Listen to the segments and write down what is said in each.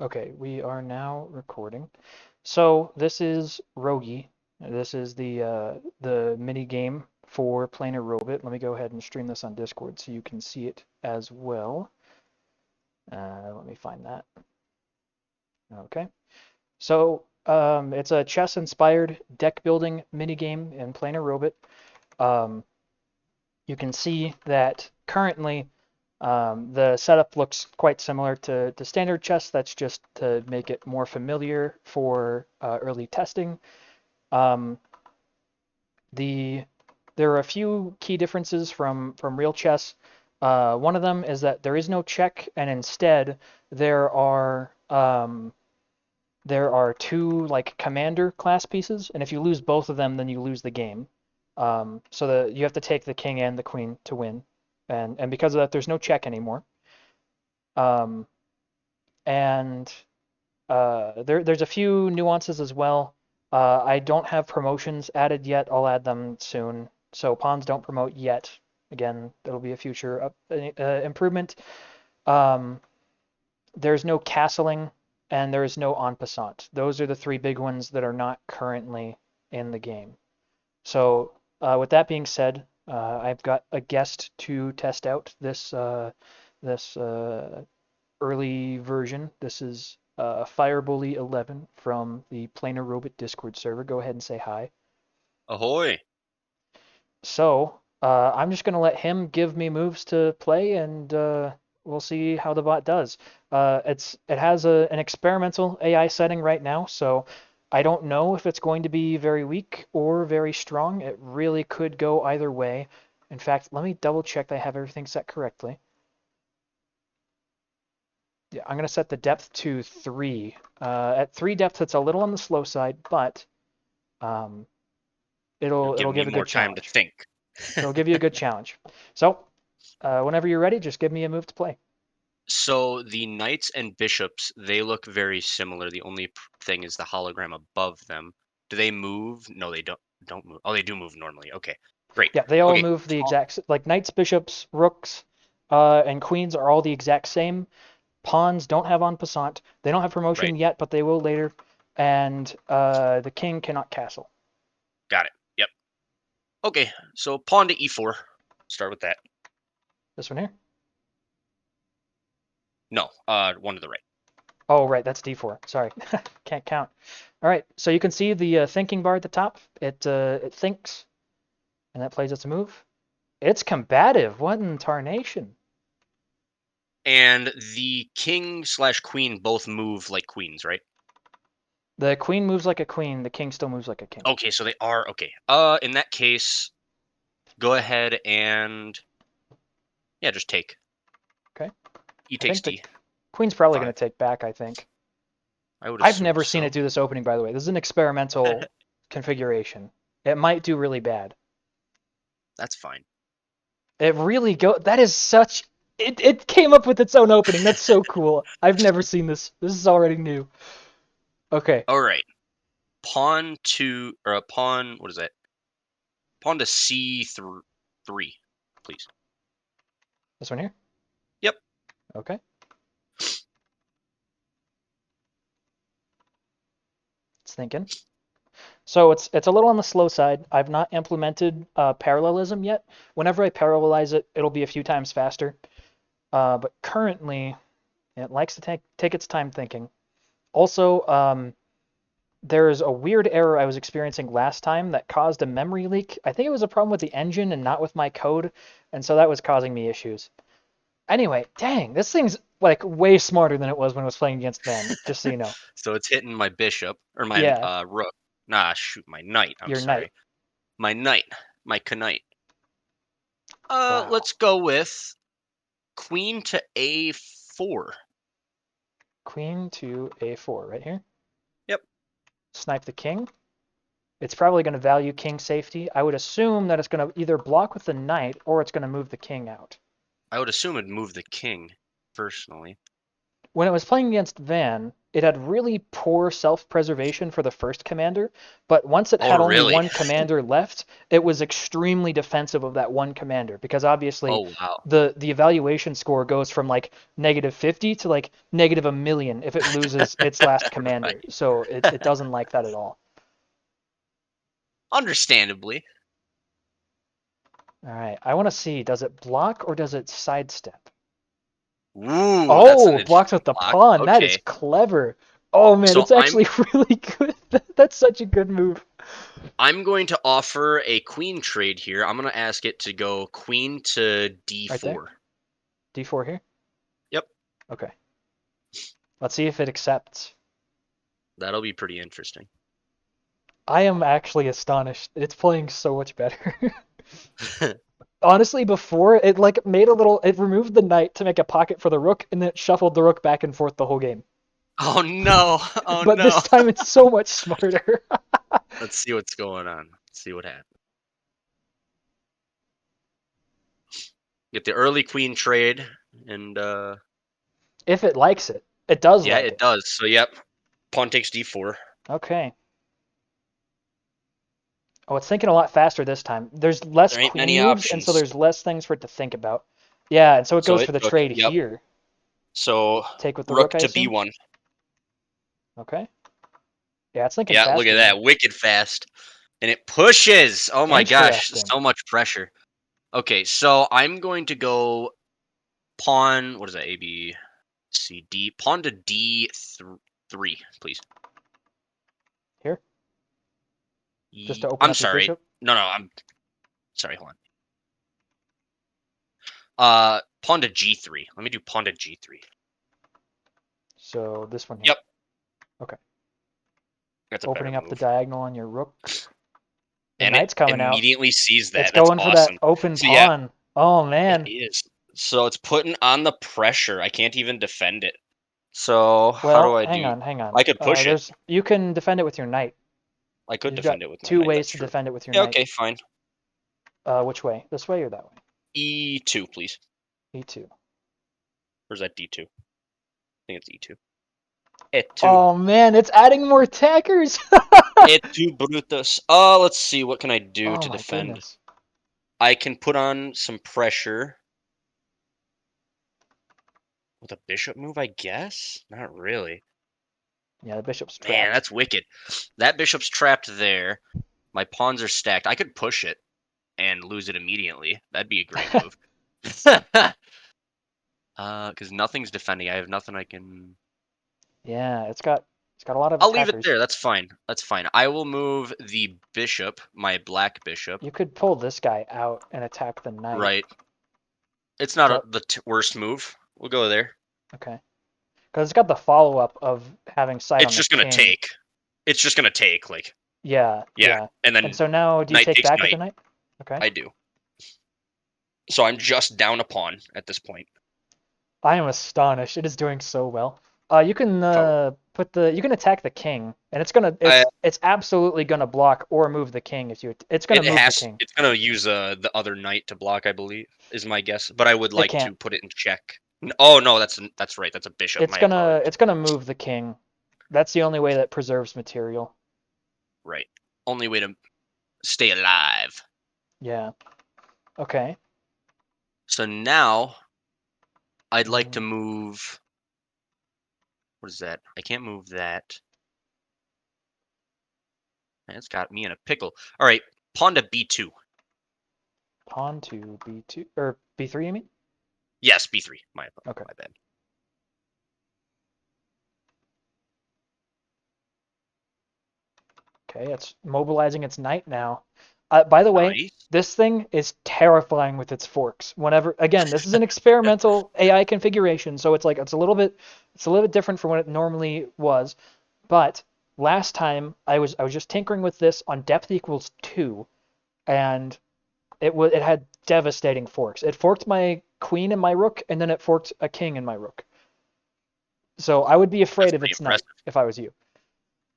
Okay, we are now recording. So this is ROGI. This is the mini game for Planar Robit. Let me go ahead and stream this on Discord so you can see it as well. Let me find that. Okay. So it's a chess-inspired deck building mini game in Planar Robit. Um, you can see that currently the setup looks quite similar to standard chess. That's just to make it more familiar for early testing. Um, the There are a few key differences from real chess. One of them is that there is no check, and instead there are um, there are two like commander class pieces, and if you lose both of them, then you lose the game. You have to take the king and the queen to win, and because of that, there's no check anymore. Um, and there's a few nuances as well. I don't have promotions added yet. I'll add them soon. So pawns don't promote yet. Again, that'll be a future improvement. Um, there's no castling and there is no en passant. Those are the three big ones that are not currently in the game. So with that being said, I've got a guest to test out this early version. This is FireBully11 from the Planar Robit Discord server. Go ahead and say hi. Ahoy. So I'm just going to let him give me moves to play, and we'll see how the bot does. It has an experimental AI setting right now, so I don't know if it's going to be very weak or very strong. It really could go either way. In fact, let me double check that I have everything set correctly. Yeah, I'm going to set the depth to 3. At 3 depth, it's a little on the slow side, but um, It'll it'll give me give a good more time to challenge. think. It'll give you a good challenge. So, whenever you're ready, just give me a move to play. So the knights and bishops, they look very similar. The only thing is the hologram above them. Do they move? No, they don't move. Oh, they do move normally. Okay. Great. Yeah, they all Okay. move the exact like knights, bishops, rooks, and queens are all the exact same. Pawns don't have en passant. They don't have Right. promotion yet, but they will later. And the king cannot castle. Got it. Yep. Okay. So pawn to e4. Start with that. This one here. No, one to the right. Oh, right, that's D4. Sorry, can't count. All right, so you can see the thinking bar at the top. It thinks, and that plays its move. It's combative. What in tarnation? And the king slash queen both move like queens, right? The queen moves like a queen. The king still moves like a king. Okay, so they are okay. In that case, go ahead and yeah, just take. Okay. E I takes think the D. queen's probably going Five. to take back. I think. I would I've assume never seen it so. do this opening, by the way. This is an experimental configuration. It might do really bad. That's fine. It really go. That is such. It came up with its own opening. That's so cool. I've never seen this. This is already new. Okay. All right. Pawn to or a pawn. What is that? Pawn to C3, please. This one here. Yep. Okay. It's thinking. So it's a little on the slow side. I've not implemented parallelism yet. Whenever I parallelize it, it'll be a few times faster. But currently, it likes to take its time thinking. Also, there's a weird error I was experiencing last time that caused a memory leak. I think it was a problem with the engine and not with my code, and so that was causing me issues. Anyway, dang, this thing's like way smarter than it was when I was playing against Van, just so you know. So it's hitting my bishop or my Yeah, rook. Nah, shoot, my knight. I'm your knight. sorry. My knight. My knight. Wow. Let's go with queen to A4. Queen to A4 right here. Yep. Snipe the king. It's probably going to value king safety. I would assume that it's going to either block with the knight or it's going to move the king out. I would assume it'd move the king, personally. When it was playing against Van, it had really poor self-preservation for the first commander, but once it Oh, had only really? one commander left, it was extremely defensive of that one commander because obviously Oh, wow. the evaluation score goes from like -50 to like -1,000,000 if it loses its last commander. Right. So it doesn't like that at all. Understandably. All right, I want to see, does it block or does it sidestep? Ooh, that's an Oh, blocks interesting with the block. pawn. That is Okay. clever. Oh man, So it's actually really good. That's such a good move. I'm going to offer a queen trade here. I'm going to ask it to go queen to Right there. d4. D4 here. Yep, Okay. Let's see if it accepts. that'll be pretty interesting. I am actually astonished. It's playing so much better. Honestly, before it like made a little, it removed the knight to make a pocket for the rook, and then it shuffled the rook back and forth the whole game. Oh no. Oh But this no. time it's so much smarter. Let's see what's going on. Let's see what happens. Get the early queen trade and If it likes it, it does yeah, like it it. does. So yep, pawn takes d4. Okay. Oh, it's thinking a lot faster this time. There's less There ain't queen many moves, and so options. there's less things for it to think about. Yeah, and so it So goes it for the took, trade yep. here. So Take with the rook, rook I to assume? b1. Okay. Yeah, it's thinking Yeah, look at faster now. that. Wicked fast. And it pushes. Oh my gosh, Interesting. so much pressure. Okay, so I'm going to go pawn, what is that? A, B, C, D. Pawn to D3, please. Here, just to open I'm up your sorry. bishop. No, no, I'm sorry. Hold on. Pawn to G3. Let me do pawn to G3. So this one here. Yep, Okay. that's a better Opening up the move. diagonal on your rook. The And it knight's coming out. immediately sees It's that. That's going for that awesome. open So yeah, pawn. Oh it man. is. So it's putting on the pressure. I can't even defend it. So how do Well, I hang do? on, hang on. I could push it. You can defend it with your knight. I could You've got defend it with my two knight. ways That's to true. defend it with your Yeah, knight. okay, fine. Which way? This way or that way? E2, please. E2. Or is that D2? I think it's E2. E2. Oh man, it's adding more attackers. E2 Brutus. Let's see. What can I do Oh to my defend? goodness. I can put on some pressure with a bishop move, I guess? Not really. Yeah, the bishop's Man, trapped. that's wicked. That bishop's trapped there. My pawns are stacked. I could push it and lose it immediately. That'd be a great move. Because nothing's defending. I have nothing I can. Yeah, it's got a lot of I'll leave it attackers. there. That's fine. That's fine. I will move the bishop, my black bishop. You could pull this guy out and attack the knight. Right. It's not So, the worst move. We'll go there. okay. Because it's got the follow-up of having sight It's on the just gonna king. take. It's just gonna take. Like, Yeah, yeah. yeah. And And then so now, do you knight take takes back with the knight. knight? Okay. I do. So I'm just down a pawn at this point. I am astonished. It is doing so well. You can If I, you can attack the king, and it's gonna I it's absolutely gonna block or move the king if you it's gonna it move the has. king. It's gonna use the other knight to block. I believe is my guess. But I would It like can't. to put it in check. Oh no, that's right. That's a bishop. It's My gonna apologies. it's gonna move the king. That's the only way that preserves material. Right. Only way to stay alive. Yeah. Okay. So now I'd like to Mm, move. What is that? I can't move that. That's got me in a pickle. All right, pawn to b2. Pawn to b2 or b3, you mean? Yes, b3. Okay. My bad. Okay, it's mobilizing its knight now. By the way, Nice. this thing is terrifying with its forks. Whenever, again, this is an experimental AI configuration, so it's a little bit different from what it normally was. But last time I was just tinkering with this on depth equals 2, and it had devastating forks. It forked my queen and my rook, and then it forked a king and my rook. So I would be That's afraid of pretty its knight impressive. if I was you.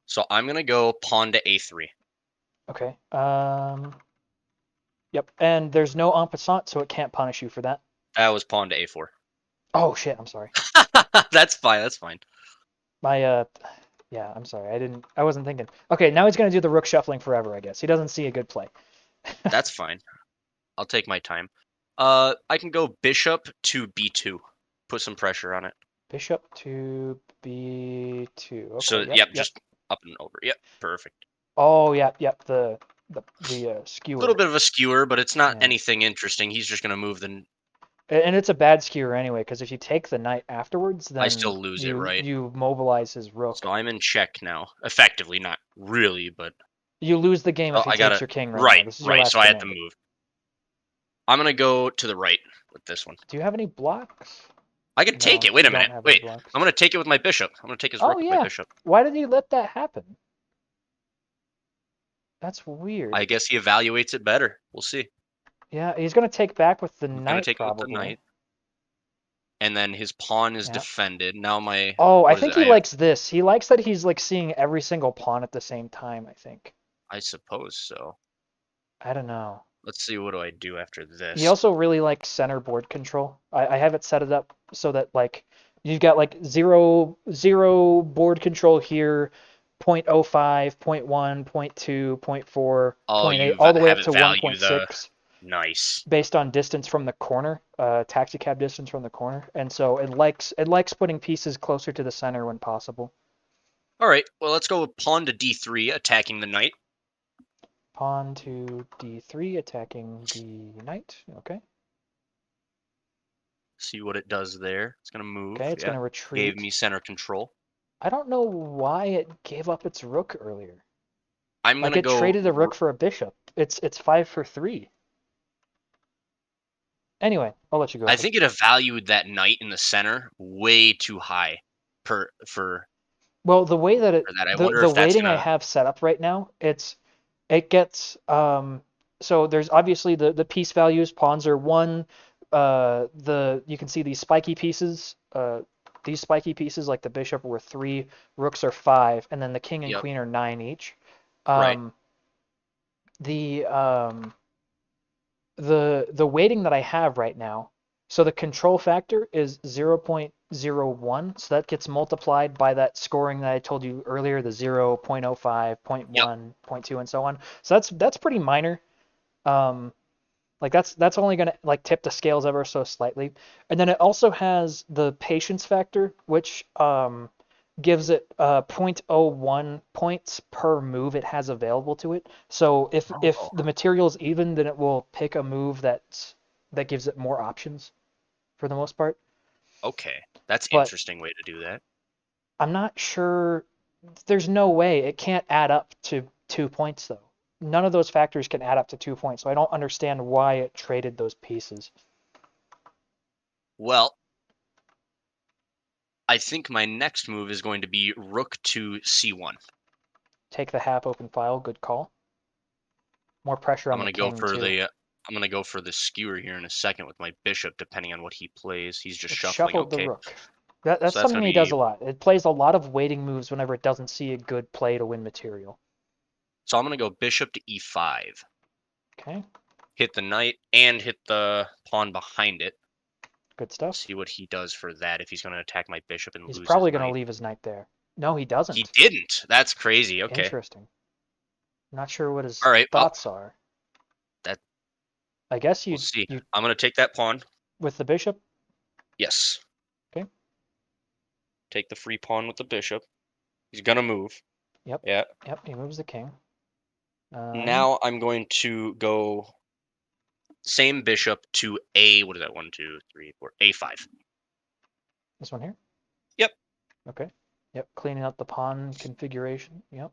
So I'm gonna go pawn to a3. Okay. Yep. And there's no en passant, so it can't punish you for that. That was pawn to a4. Oh shit, I'm sorry. That's fine. That's fine. My yeah, I'm sorry. I wasn't thinking. Okay, now he's gonna do the rook shuffling forever, I guess. He doesn't see a good play. That's fine. I'll take my time. I can go bishop to b2. Put some pressure on it. Bishop to b2. So, Okay, yep, yep, yep. just up and over. Yep, perfect. Oh, yep, yep. The Little skewer. bit of a skewer, but it's not Yeah. anything interesting. He's just gonna move the. And it's a bad skewer anyway, because if you take the knight afterwards, I then still lose it, you right? you mobilize his So rook. I'm in check now. Effectively, not really, but You lose the game so if he I takes gotta. your king right now. Right, This is your right. So last I had to command. move. I'm gonna go to the right with this one. Do you have any blocks? I can take No, it. Wait you a don't minute. have any Wait. blocks. I'm gonna take it with my bishop. I'm gonna take his Oh rook with my yeah. bishop. Why did you let that happen? That's weird. I guess he evaluates it better. We'll see. Yeah, he's gonna take back with the He's gonna knight take it with the probably. knight, and then his pawn is Yeah. defended. Now my Oh, I what is think it? he I have. likes this. He likes that he's like seeing every single pawn at the same time, I think. I suppose so. I don't know. Let's see. What do I do after He this? also really likes center board control. I have it set it up so that like you've got like zero board control here, 0.05, 0.1, 0.2, 0.4, Oh, 0.8, you all the way have up it to value the 1.6 nice. based on distance from the corner, taxi cab distance from the corner. And so it likes putting pieces closer to the center when possible. All right. Well, let's go with pawn to d3, attacking the knight. Pawn to d3, attacking the knight. Okay. See what it does there. It's gonna move. Okay, it's Yeah. going to Gave retreat. me center control. I don't know why it gave up its rook earlier. I'm Like gonna it go. traded a rook for a bishop. It's 5 for 3. Anyway, I'll let you go I ahead. think it valued that knight in the center way too high per Well, the way that it for that. I the wonder the if that's weighting I gonna. have set up right now, it gets so there's obviously the piece values. Pawns are 1. The you can see these spiky pieces. These spiky pieces like the bishop were 3, rooks are 5, and then the king and Yep. queen are 9 each. Right. Um, the the weighting that I have right now, so the control factor is 0.01, so that gets multiplied by that scoring that I told you earlier, the 0, 0.05, zero point 0.1, Yep. 0.2, and so on. So that's pretty minor. Um, like that's only gonna like tip the scales ever so slightly. And then it also has the patience factor, which gives it zero point zero 0.01 points per move it has available to it. So if Oh. the material is even, then it will pick a move that gives it more options for the most part. Okay. That's But interesting way to do that. I'm not sure. There's no way it can't add up to 2 points though. None of those factors can add up to 2 points. So I don't understand why it traded those pieces. Well, I think my next move is going to be rook to c1. Take the half open file. Good call. More pressure I'm on the gonna go king for too. the. I'm gonna go for the skewer here in a second with my bishop, depending on what he plays. He's just It shuffling. shuffled the Okay, rook. That's so that's something gonna he does be. a lot. It plays a lot of waiting moves whenever it doesn't see a good play to win material. So I'm gonna go bishop to e5. Okay, Hit the knight and hit the pawn behind it. good stuff. See what he does for that. If he's gonna attack my bishop and He's lose his probably going to knight. leave his knight there. No, he He doesn't. didn't. That's crazy. Okay. Interesting. Not sure what his All right. Well, thoughts are. that I guess we'll you see. you I'm gonna take that pawn. with the bishop. Yes. Okay. Take the free pawn with the bishop. He's gonna move. Yep. Yeah. Yep. He moves the king. Now I'm going to go same bishop to a. What is that? 1, 2, 3, 4. A5. This one here. Yep. Okay. Yep. Cleaning up the pawn configuration. Yep.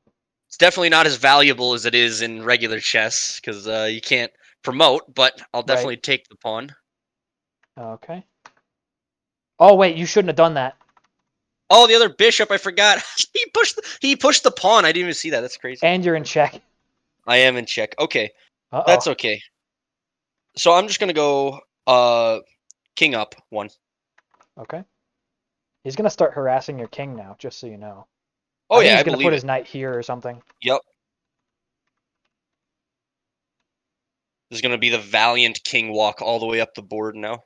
It's definitely not as valuable as it is in regular chess because you can't promote. But I'll Right. definitely take the pawn. Okay. Oh wait, you shouldn't have done that. Oh, the other bishop. I forgot. He pushed the pawn. I didn't even see that. That's crazy. And you're in check. I am in check. Okay, that's Uh-oh. okay. So I'm just gonna go king up 1. Okay. He's gonna start harassing your king now, just so you know. Oh I think yeah, I he's gonna put believe it. his knight here or something. Yep. There's gonna be the valiant king walk all the way up the board now.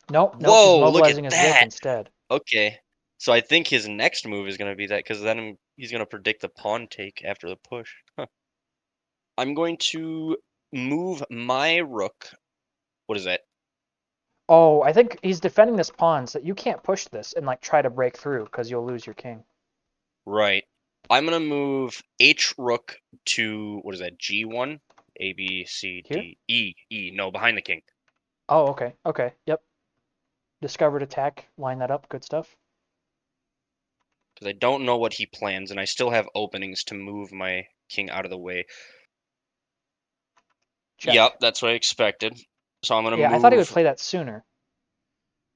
Nope, nope, he's Whoa, look at mobilizing his rook that. instead. Okay. So I think his next move is going to be that, because then he's going to predict the pawn take after the push. Huh. I'm going to move my rook. What is that? Oh, I think he's defending this pawn, so you can't push this and like try to break through because you'll lose your king. Right. I'm going to move H rook to, what is that, G1? A, B, C, Here? D, E, E. No, behind the king. Oh, okay. Okay. Yep. Discovered attack. Line that up. Good stuff. Because I don't know what he plans, and I still have openings to move my king out of the way. Yep, Check. that's what I expected. So I'm going to Yeah, I thought he would move. play that sooner.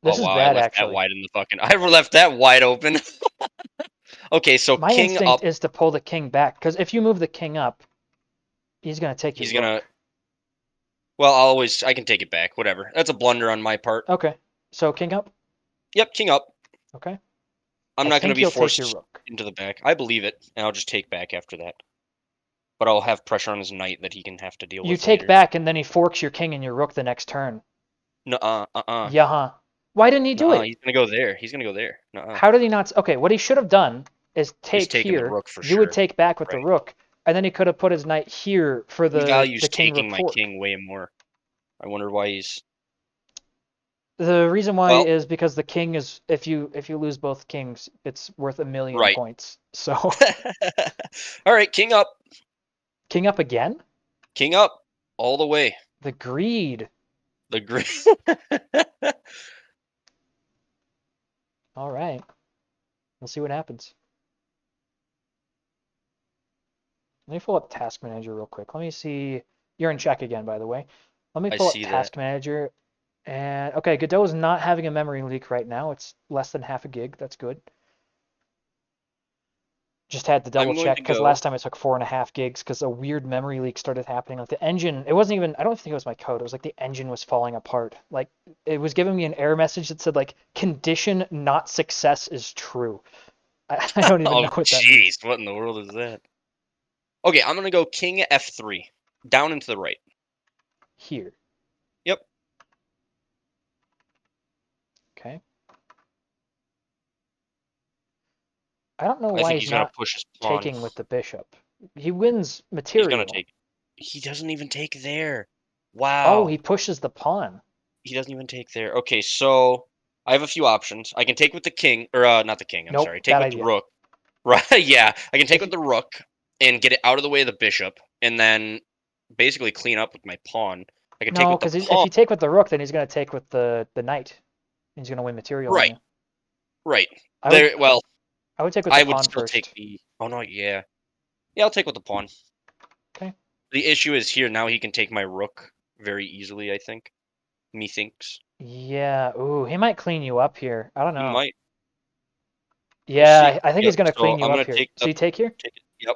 Oh, This is wow, I bad, left that actually. wide in the fucking. I left that wide open. Okay, so My king instinct up. is to pull the king back, because if you move the king up, he's going to take your He's gonna. rook. Well, I can take it back. Whatever. That's a blunder on my part. Okay. So king up? Yep, king up. Okay. I'm I not gonna think be he'll take your forced rook. into the back. I believe it, and I'll just take back after that. But I'll have pressure on his knight that he can have to deal You with take later. back, and then he forks your king and your rook the next turn. Nuh-uh, Yeah, huh. Why didn't he do nuh-uh. it? He's gonna go there. He's gonna go there. Nuh-uh. How did he not? Okay, what he should have done is Is take taking the here. rook for You would sure. take back with the Right. rook, and then he could have put his knight here for He the values king rook taking my fork. king way more. I wonder why he's. The reason why Well, is because the king is if you lose both kings, it's worth 1,000,000 right. points. So All right, king up. king up again? King up. All the way. The greed. The great. All right. We'll see what happens. Let me pull up Task Manager real quick. Let me see. You're in check again, by the way. Let me I pull up see that. Task Manager. And okay, Godot is not having a memory leak right now. It's less than half a gig. That's good. Just had to double I'm going check to because go. last time it took 4.5 gigs because a weird memory leak started happening. Like the engine, it wasn't even, I don't think it was my code. It was like the engine was falling apart. Like it was giving me an error message that said like condition not success is true. I don't even Oh, know what that means. jeez. What in the world is that? Okay, I'm gonna go king f3, down and to the right. Here. Yep. Okay. I don't know I why think he's he's gonna not push his pawn. taking with the bishop. He wins He's gonna material. take. He doesn't even take there. Oh, he Wow. pushes the pawn. He doesn't even take there. Okay, so I have a few options. I can take with the king, or not the king. I'm sorry. Nope, Take bad with the idea. rook. Right? Yeah, I can take If with you, the rook and get it out of the way of the bishop, and then basically clean up with my pawn. I can take no, with the because if pawn. you take with the rook, then he's going to take with the knight. He's going to win material on Right. you. Right. I would There. Well, I would take with the I would pawn still take first. the. Oh no. Yeah. Yeah. I'll take with the pawn. Okay. The issue is here now he can take my rook very easily, I think. Methinks. Yeah. Ooh, he might clean you up here. I don't He know. might. We'll Yeah, see. I think Yep. he's going to So clean you I'm up gonna here. take So the you take here? take it. Yep.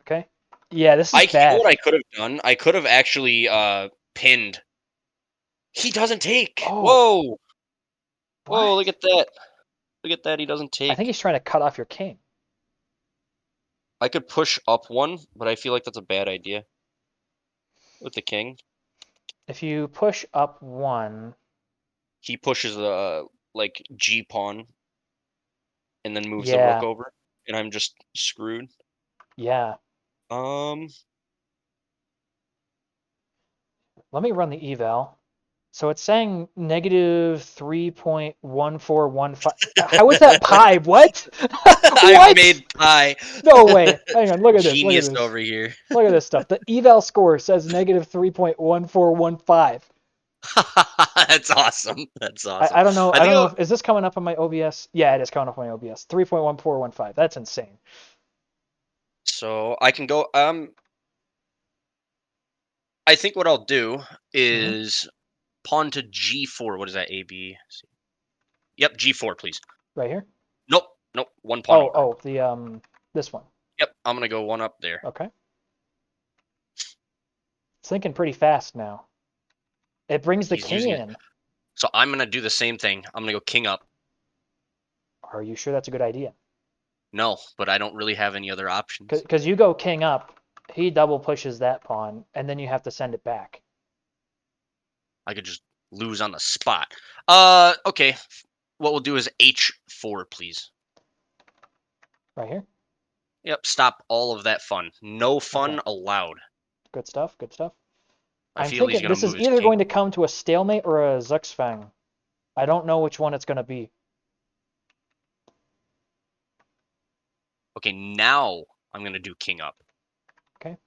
Okay. Yeah, this is You know bad. what I could have done? I could have actually pinned. He doesn't take. Oh, Whoa. Whoa, look what? at that. Look at that, he doesn't I think take. he's trying to cut off your king. I could push up one, but I feel like that's a bad idea. With the king. If you push up one, He pushes like G pawn and then moves the rook yeah, over. And I'm just screwed. yeah. Um Let me run the eval. So it's saying negative 3.1415. How is that pi? What? I've What? made pi. No way. Hang on, look at this. Look at Genius this. over here. Look at this stuff. The eval score says negative 3.1415. That's awesome. That's I, awesome. I don't know. I I think don't know I'll, if is this coming up on my OBS? Yeah, it is coming up on my OBS. 3.1415. That's insane. so I can go I think what I'll do Hmm. is pawn to G4. What is that? A B C. Yep, G4 please. Right here. Nope, nope, one pawn Oh, over. oh, the this one. Yep, I'm going to go one up there. Okay. It's thinking pretty fast now. It brings the He's king using it. in. So I'm going to do the same thing. I'm going to go king up. Are you sure that's a good idea? No, but I don't really have any other options. Because you go king up, he double pushes that pawn, and then you have to send it back. I could just lose on the spot. Okay. What we'll do is H4, please. Right here. Yep, stop all of that fun. No Okay. fun allowed. Good stuff. Good stuff. I I'm feel he's thinking gonna this is move his either king. going to come to a stalemate or a Zuxfang. I don't know which one it's going to be. Okay, now I'm gonna do king up. Okay.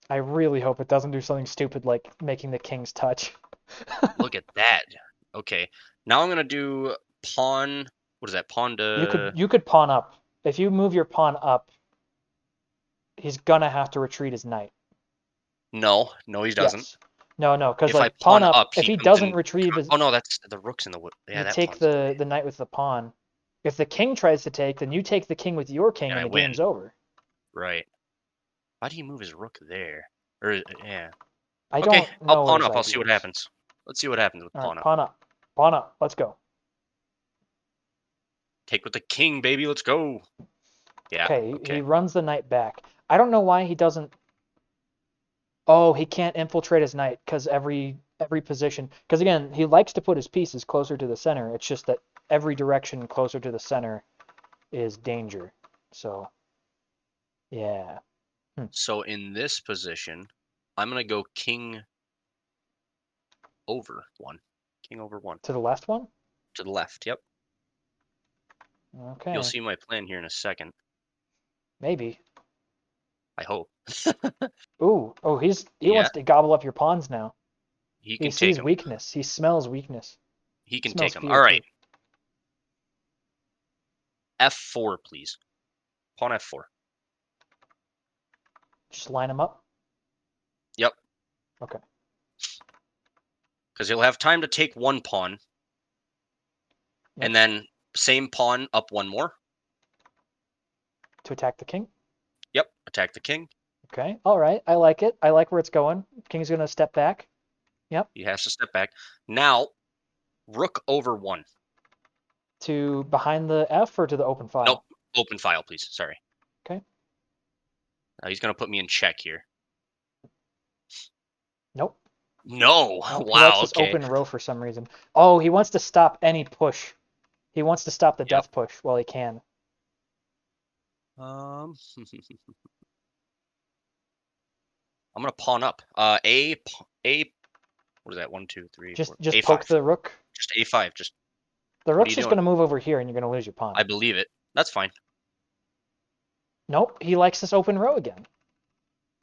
I really hope it doesn't do something stupid like making the kings touch. Look at that. Okay, now I'm gonna do pawn. What is that? Pawn You could to. you could pawn up. If you move your pawn up, he's gonna have to retreat his knight. No, no, he doesn't. Yes. No, no, because If I like pawn pawn up, up, if he he comes doesn't in. retrieve his, Oh no, that's the rook's in the wood. Yeah, you that take pawn's in the way. the knight with the pawn. If the king tries to take, then you take the king with your king, And and I the win. game's over. Right. Why do you move his rook there? Or yeah. I Okay, don't I'll know what pawn his up. I'll see idea what is. happens. Let's see what happens with All right, pawn up. pawn up, pawn up. Let's go. Take with the king, baby. Let's go. Yeah. Okay, he Okay. runs the knight back. I don't know why he doesn't. Oh, he can't infiltrate his knight because every position. Because again, he likes to put his pieces closer to the center. It's just that every direction closer to the center is danger. So yeah. So in this position, I'm gonna go king over one. King over one. To the left one? To the left. Yep. You'll Okay, see my plan here in a second. maybe. I hope. Ooh, oh, he Yeah, wants to gobble up your pawns now. he He can take sees him. weakness. He smells weakness. He He can take smells him. All fear right. too. F4, please. Pawn F4. Just line him up. Yep. Okay. Because he'll have time to take one pawn, Yep. and then same pawn up one more. To attack the king. Yep. Attack the king. Okay. All right. I like it. I like where it's going. King's gonna step back. Yep. He has to step back. Now, rook over one. To behind the F or to the open Nope. file? Open file, please. Sorry. Okay. Now he's gonna put me in check here. Nope. No. Nope. He likes Wow. this Okay. open row for some reason. Oh, he wants to stop any push. He wants to stop the Yep. death push while he can. I'm gonna pawn up. A. What is that? One, two, three, four. Just poke A5. the rook. Just A5. Just The what are rook's you just doing? gonna move over here, and you're gonna lose your pawn. I believe it. That's fine. Nope. He likes this open row again.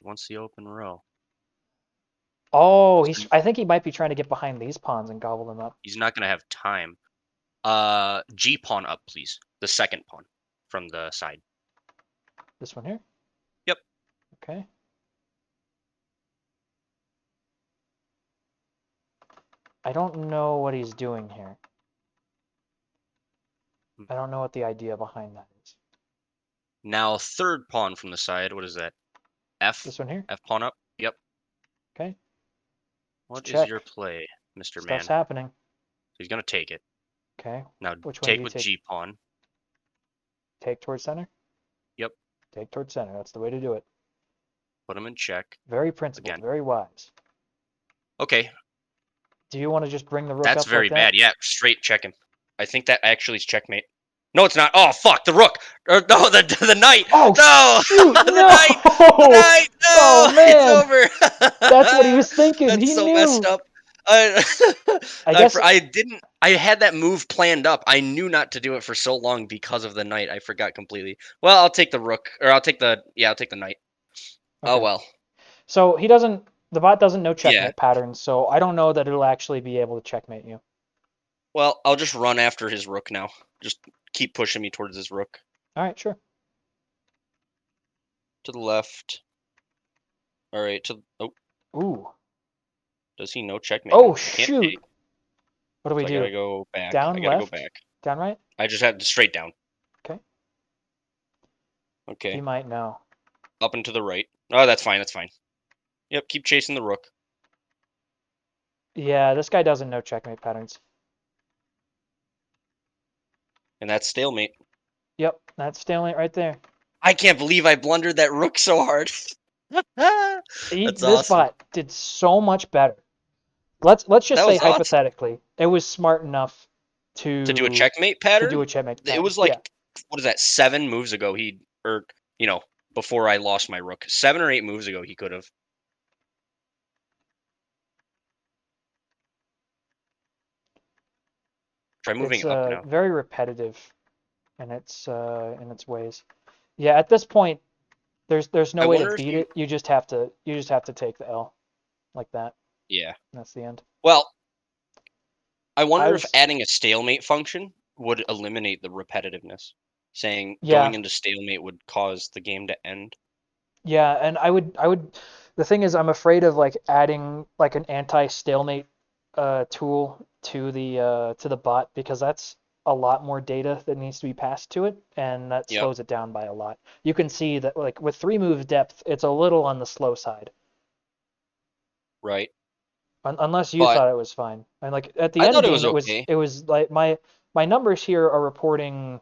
Once the open row. Oh, So I think he might be trying to get behind these pawns and gobble them up. he's not gonna have time. G pawn up, please. The second pawn from the side. This one here? Yep. Okay. I don't know what he's doing here. I don't know what the idea behind that is. Now third pawn from the side. What is that? F. This one here? F pawn up. Yep. Okay. What is Check. your play, Mr. Stuff's Man? happening. He's gonna take it. Okay. Now Which way do take you with take? G pawn. Take towards center? Yep. Take towards center. That's the way to do it. Put him in check Very principled, again. very wise. Okay. Do you want to just bring the rook That's up like very that? bad. Yeah. Straight check him. I think that actually is checkmate. No, it's not. Oh fuck! The rook. No, the knight. Oh, No, shoot! the No! knight. The knight. Oh, No, it's man! That's what he over. was thinking. That's He so messed knew. up. I, I guess I didn't. I had that move planned up. I knew not to do it for so long because of the knight. I forgot completely. Well, I'll take the rook, or I'll take the I'll take the knight. Oh Okay. well. So the bot doesn't know Yeah. checkmate patterns, so I don't know that it'll actually be able to checkmate you. Well, I'll just run after his rook now. Just keep pushing me towards his rook. All right, sure. To the left. All right. Oh, Ooh. does he know checkmate? Oh, I can't shoot. take, What do we so I do? gotta go back. I Down, gotta go left, back. down, right? I just had to straight down. Okay. He Okay. might know. Up and to the right. Oh, that's fine. That's fine. Yep. Keep chasing the rook. Yeah, this guy doesn't know checkmate patterns. And that's stalemate. Yep, that's stalemate right there. I can't believe I blundered that rook so hard. That's This awesome. bot did so much better. Let's just That say was awesome. hypothetically, it was smart enough To do a to checkmate do pattern? a checkmate It pattern. was Yeah, like, what is that, 7 moves ago or, you know, before I lost my rook. 7 or 8 moves ago he could have. Try moving it's up now. very repetitive in its ways. Yeah, at this point, there's no I way to wonder if beat you it. You just have to take the L like that. yeah. That's the end. Well, I I wonder if was adding a stalemate function would eliminate the repetitiveness. Saying going yeah into stalemate would cause the game to end. yeah, and I would. The thing is, I'm afraid of like adding like an anti-stalemate tool to the bot because that's a lot more data that needs to be passed to it, and that Yep, slows it down by a lot. You can see that like with 3 moves depth, it's a little on the slow side. right. Unless you But thought it was fine. And like at the I end thought it game, was okay. it was like my numbers here are reporting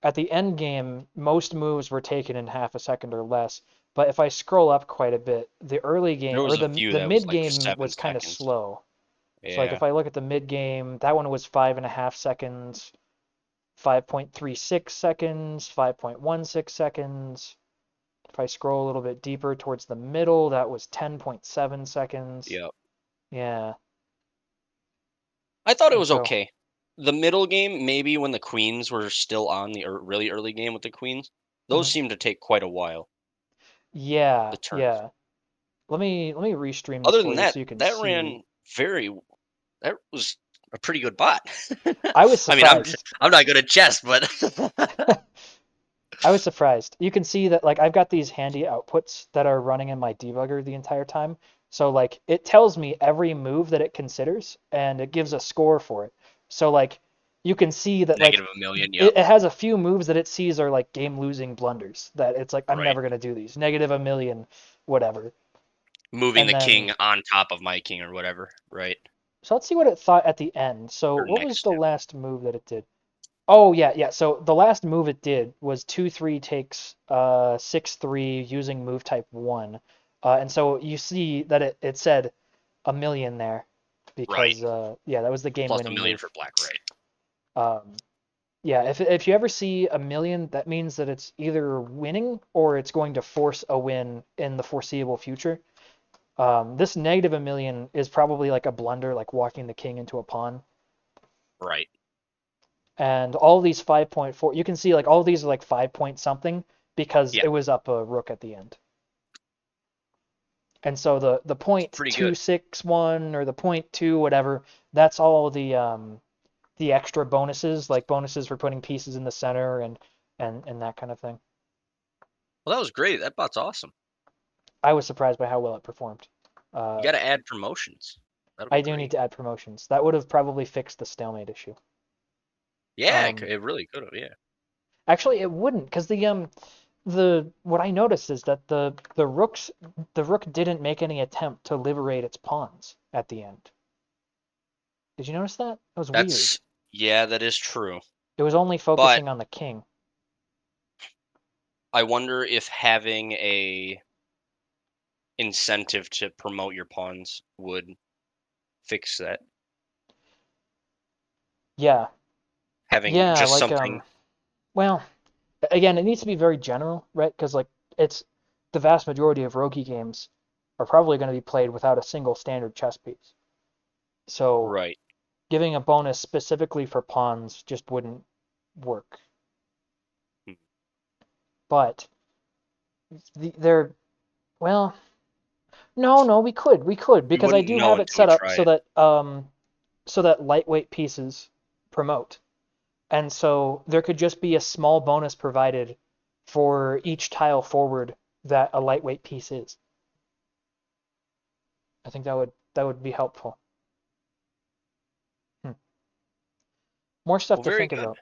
at the end game most moves were taken in half a second or less. But if I scroll up quite a bit, the early There game or was a few the that was mid like game 7 was kind of seconds. slow. So like Yeah. if I look at the mid game, that one was 5.5 seconds, 5.36 seconds, 5.16 seconds. If I scroll a little bit deeper towards the middle, that was 10.7 seconds. Yep. Yeah. I thought it And was so, okay. The middle game, maybe when the queens were still on the really early game with the queens, those mhm. seemed to take quite a while. Yeah, The turns. yeah. Let me restream this Other for than you that, so you can that see. ran very. That was a pretty good bot. I was I mean, surprised. I'm not good at chess, but I was surprised. You can see that like I've got these handy outputs that are running in my debugger the entire time. So like it tells me every move that it considers and it gives a score for it. So like you can see that like negative a million. Yep. it has a few moves that it sees are like game losing blunders that it's like I'm Right. never gonna do these. Negative a million, whatever. Moving And the then king on top of my king or whatever. Right. so let's see what it thought at the end. So Or what was next the to. last move that it did? Oh yeah, yeah. So the last move it did was 2-3 takes 6-3 using move type 1. And so you see that it said a million there Right. because yeah, that was the game Plus a winning million move. for black. Right. Yeah, if you ever see a million, that means that it's either winning or it's going to force a win in the foreseeable future. This negative a million is probably like a blunder, like walking the king into a pawn. Right. And all these 5.4, you can see like all these are like 5 point something because Yeah. it was up a rook at the end. And so the It's point pretty good. 261 or the point 2 whatever, that's all the extra bonuses, like bonuses for putting pieces in the center and that kind of thing. Well, that was great. That bot's awesome. I was surprised by how well it performed. You Uh, got to add promotions. That'll be I do need great. to add promotions. That would have probably fixed the stalemate issue. Yeah, Um, it really could have. Yeah. Actually, it wouldn't because the what I noticed is that the rook didn't make any attempt to liberate its pawns at the end. Did you notice that? That was weird. That's yeah, that is true. It was only But focusing on the king. I wonder if having a incentive to promote your pawns would fix that. Yeah, Having yeah, just like something well, again, it needs to be very general, right? Because like it's the vast majority of ROGI games are probably going to be played without a single standard chess piece. So right. giving a bonus specifically for pawns just wouldn't work. Hmm. But they're well, no, we could You because I wouldn't do know have it until we set up try it. so that lightweight pieces promote. And so there could just be a small bonus provided for each tile forward that a lightweight piece is. I think that would be helpful. Hmm. More stuff Well, to very think good. about.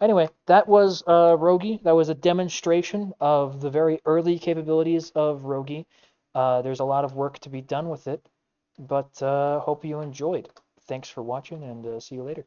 Anyway, that was ROGI. That was a demonstration of the very early capabilities of ROGI. There's a lot of work to be done with it, but hope you enjoyed. Thanks for watching and see you later.